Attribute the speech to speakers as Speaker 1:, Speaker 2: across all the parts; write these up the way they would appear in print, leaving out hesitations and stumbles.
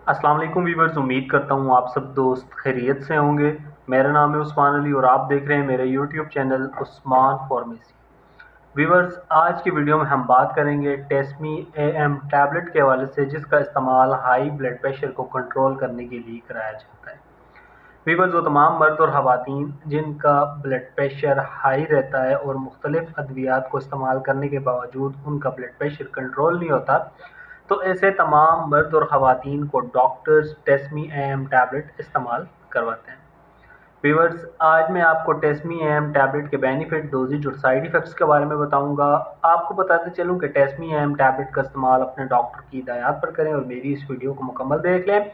Speaker 1: अस्सलाम वालेकुम वीवर्स, उम्मीद करता हूँ आप सब दोस्त खैरियत से होंगे। मेरा नाम है उस्मान अली और आप देख रहे हैं मेरा YouTube channel Usman pharmacy. Viewers, आज की वीडियो में हम बात करेंगे टेस्मी AM टैबलेट के हवाले से, जिसका इस्तेमाल हाई ब्लड प्रेशर को कंट्रोल करने के लिए कराया जाता है। वीवर्स, वो तमाम मर्द और ख़वातीन जिनका ब्लड प्रेशर हाई रहता है और मुख्तलिफ अद्वियात को इस्तेमाल करने के बावजूद उनका ब्लड प्रेशर कंट्रोल नहीं होता, तो ऐसे तमाम मर्द और ख़वातीन को डॉक्टर्स टेस्मी AM टैबलेट इस्तेमाल करवाते हैं। व्यूअर्स, आज मैं आपको टेस्मी AM टैबलेट के बेनिफिट, डोजेज और साइड इफ़ेक्ट्स के बारे में बताऊंगा। आपको बताते चलूं कि टेस्मी AM टैबलेट का इस्तेमाल अपने डॉक्टर की हिदायत पर करें और मेरी इस वीडियो को मुकम्मल देख लें,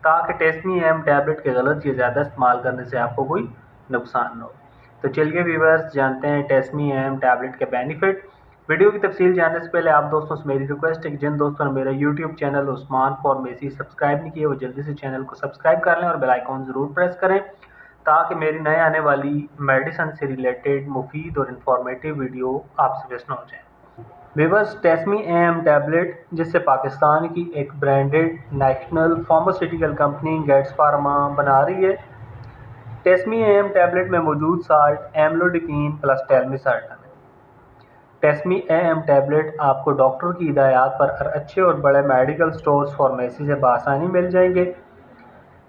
Speaker 1: ताकि टेस्मी AM टैबलेट के गलत या ज़्यादा इस्तेमाल करने से आपको कोई नुकसान न हो। तो चलिए व्यूअर्स, जानते हैं टेस्मी AM टैबलेट के बेनिफिट। वीडियो की तफसील जानने से पहले आप दोस्तों से मेरी रिक्वेस्ट है कि जिन दोस्तों ने मेरा YouTube channel Usman pharmacy subscribe नहीं किया, वो जल्दी से चैनल को सब्सक्राइब कर लें और बेल आइकॉन ज़रूर प्रेस करें, ताकि मेरी नए आने वाली मेडिसिन से रिलेटेड मुफीद और इंफॉर्मेटिव वीडियो आपसे मिस न हो जाए। व्यूअर्स, टेस्मी AM टैबलेट, जिससे पाकिस्तान की एक branded national pharmaceutical company Getz Pharma बना रही है। टेस्मी AM टैबलेट में मौजूद साल्ट एम्लोडिपिन प्लस टेल्मिसर्टन है। टेस्मी AM टैबलेट आपको डॉक्टर की हिदायत पर अच्छे और बड़े मेडिकल स्टोर्स फार्मेसी से बआसानी मिल जाएंगे।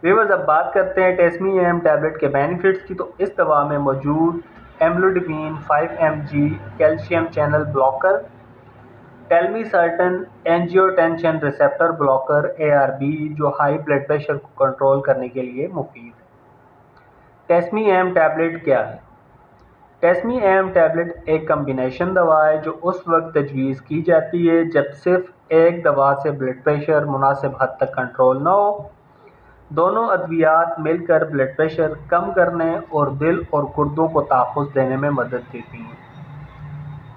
Speaker 1: व्यूअर्स, अब बात करते हैं टेस्मी AM टैबलेट के बेनिफिट्स की। तो इस दवा में मौजूद amlodipine 5 mg calcium channel blocker, telmisartan angiotensin receptor blocker ARB, जो हाई ब्लड प्रेशर को कंट्रोल करने के लिए मुफीद है। टेस्मी AM टैबलेट क्या है? टेस्मी AM टैबलेट एक कम्बिनेशन दवा है जो उस वक्त तजवीज़ की जाती है जब सिर्फ एक दवा से ब्लड प्रेशर मुनासिब हद तक कंट्रोल न हो। दोनों अद्वियात मिलकर ब्लड प्रेशर कम करने और दिल और गुर्दों को तहफ़्फ़ुज़ देने में मदद देती हैं।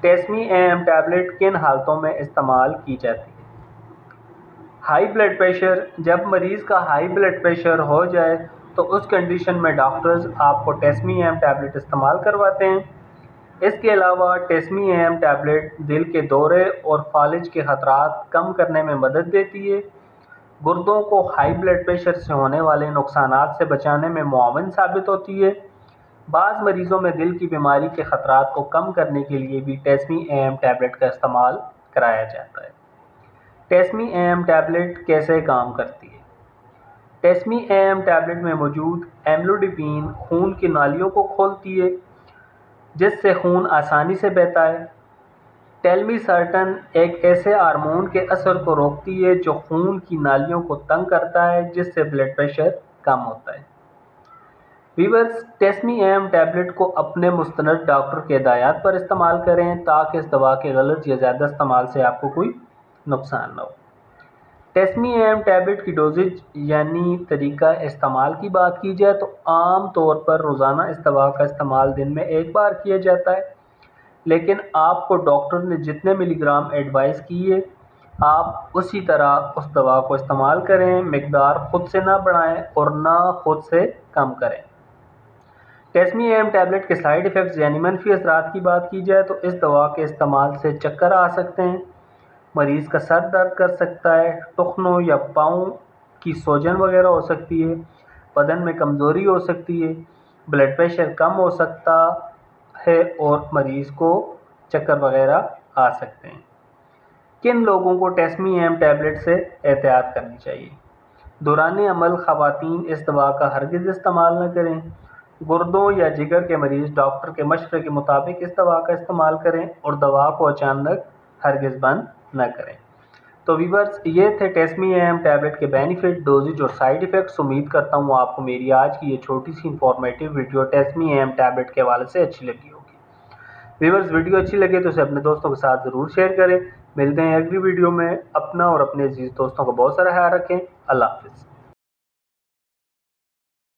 Speaker 1: टेस्मी AM टैबलेट किन हालतों में इस्तेमाल की जाती है? हाई ब्लड प्रेशर, जब मरीज़ का हाई ब्लड प्रेशर हो जाए तो उस कंडीशन में डॉक्टर्स आपको टेस्मी AM टैबलेट इस्तेमाल करवाते हैं। इसके अलावा टेस्मी AM टैबलेट दिल के दौरे और फालिज के ख़तरात कम करने में मदद देती है। गुर्दों को हाई ब्लड प्रेशर से होने वाले नुकसानात से बचाने में मुआविन साबित होती है। बाज़ मरीज़ों में दिल की बीमारी के ख़तरात को कम करने के लिए भी टेस्मी AM टैबलेट का इस्तेमाल कराया जाता है। टेस्मी AM टैबलेट कैसे काम करती है? टेस्मी AM टैबलेट में मौजूद एम्लोडिपिन खून की नालियों को खोलती है, जिससे खून आसानी से बहता है। टेल्मिसर्टन एक ऐसे हार्मोन के असर को रोकती है जो खून की नालियों को तंग करता है, जिससे ब्लड प्रेशर कम होता है। व्यूअर्स, टेस्मी AM टैबलेट को अपने मुस्तनद डॉक्टर के हिदायत पर इस्तेमाल करें, ताकि इस दवा के गलत या ज़्यादा इस्तेमाल से आपको कोई नुकसान न हो। टेस्मी AM टैबलेट की डोजेज यानी तरीका इस्तेमाल की बात की जाए तो आम तौर पर रोज़ाना इस दवा का इस्तेमाल दिन में एक बार किया जाता है, लेकिन आपको डॉक्टर ने जितने मिलीग्राम एडवाइस की है आप उसी तरह उस दवा को इस्तेमाल करें। मिकदार खुद से ना बढ़ाएं और ना खुद से कम करें। टेस्मी AM टैबलेट के साइड इफ़ेक्ट्स यानी मनफी असरात की बात की जाए तो इस दवा के इस्तेमाल से चक्कर आ सकते हैं, मरीज़ का सर दर्द कर सकता है, टखनों या पाँव की सूजन वगैरह हो सकती है, बदन में कमज़ोरी हो सकती है, ब्लड प्रेशर कम हो सकता है और मरीज़ को चक्कर वगैरह आ सकते हैं। किन लोगों को टेस्मी AM टैबलेट से एहतियात करनी चाहिए? दौरान अमल ख़वातीन इस दवा का हरगिज़ इस्तेमाल न करें। गुर्दों या जिगर के मरीज़ डॉक्टर के मशवरे के मुताबिक इस दवा का इस्तेमाल करें और दवा को अचानक हरगिज़ बंद न करें। तो व्यूअर्स, ये थे टेस्मी AM टैबलेट के बेनिफिट, डोजेज और साइड इफ़ेक्ट्स। उम्मीद करता हूँ आपको मेरी आज की ये छोटी सी इंफॉर्मेटिव वीडियो टेस्मी AM टैबलेट के हवाले से अच्छी लगी होगी। व्यूअर्स, वीडियो अच्छी लगे तो उसे अपने दोस्तों के साथ ज़रूर शेयर करें। मिलते हैं अगली वीडियो में। अपना और अपने अजीज़ दोस्तों का बहुत सारा ख्याल रखें। अल्लाह हाफ़िज़।